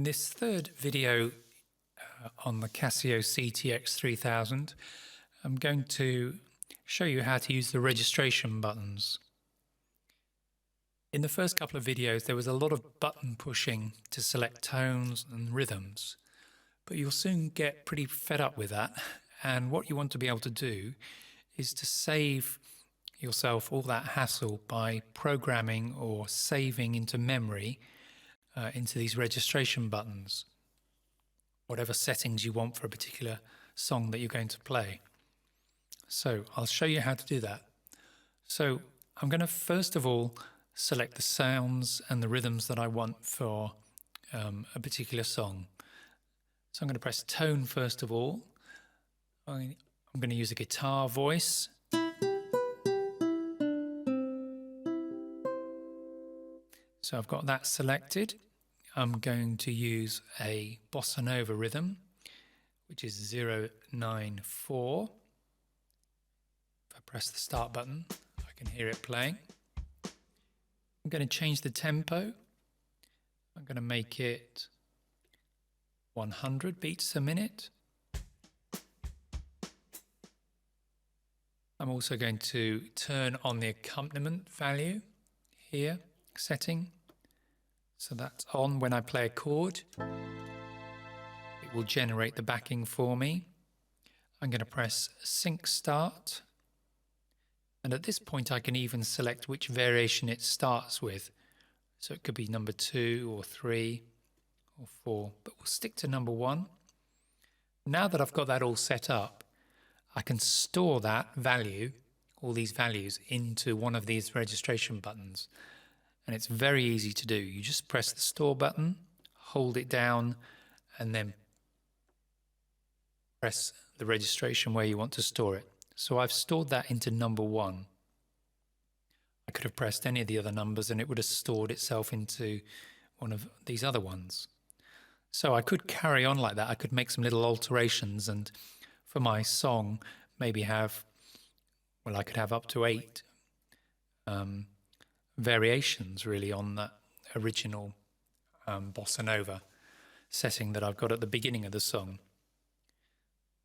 this third video on the Casio CT-X3000, I'm going to show you how to use the registration buttons. In the first couple of videos, there was a lot of button pushing to select tones and rhythms, but you'll soon get pretty fed up with that. And what you want to be able to do is to save yourself all that hassle by programming or saving into memory into these registration buttons, whatever settings you want for a particular song that you're going to play. So I'll show you how to do that. So I'm going to first of all select the sounds and the rhythms that I want for a particular song. So I'm going to press tone first of all. I'm going to use a guitar voice. So I've got that selected. I'm going to use a bossa nova rhythm, which is 094. If I press the start button, I can hear it playing. I'm going to change the tempo. I'm going to make it 100 beats a minute. I'm also going to turn on the accompaniment value here, setting. So that's on when I play a chord. It will generate the backing for me. I'm going to press sync start. And at this point I can even select which variation it starts with. So it could be number 2 or 3 or 4, but we'll stick to number 1. Now that I've got that all set up, I can store that value, all these values, into one of these registration buttons. And it's very easy to do. You just press the store button, hold it down, and then press the registration where you want to store it. So I've stored that into number 1. I could have pressed any of the other numbers and it would have stored itself into one of these other ones. So I could carry on like that. I could make some little alterations, and for my song maybe have, well, I could have up to 8 variations really on that original bossa nova setting that I've got at the beginning of the song.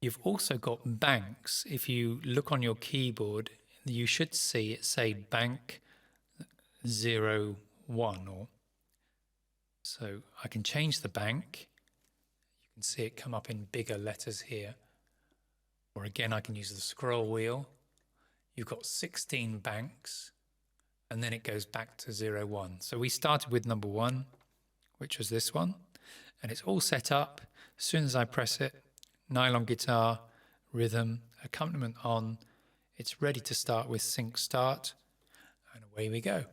You've also got banks. If you look on your keyboard, you should see it say bank 01. So I can change the bank. You can see it come up in bigger letters here. Or again, I can use the scroll wheel. You've got 16 banks, and then it goes back to 01. So we started with number 1, which was this one, and it's all set up. As soon as I press it, nylon guitar, rhythm, accompaniment on, it's ready to start with sync start, and away we go.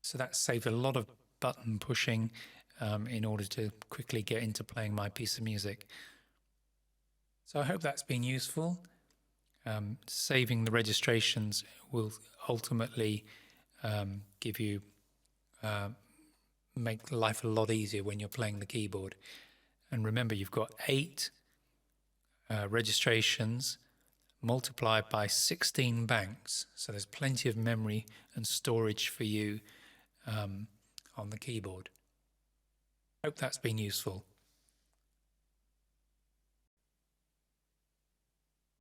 So that saved a lot of button pushing in order to quickly get into playing my piece of music. So I hope that's been useful. Saving the registrations will ultimately give you, make life a lot easier when you're playing the keyboard. And remember, you've got 8 registrations multiplied by 16 banks. So there's plenty of memory and storage for you on the keyboard. Hope that's been useful.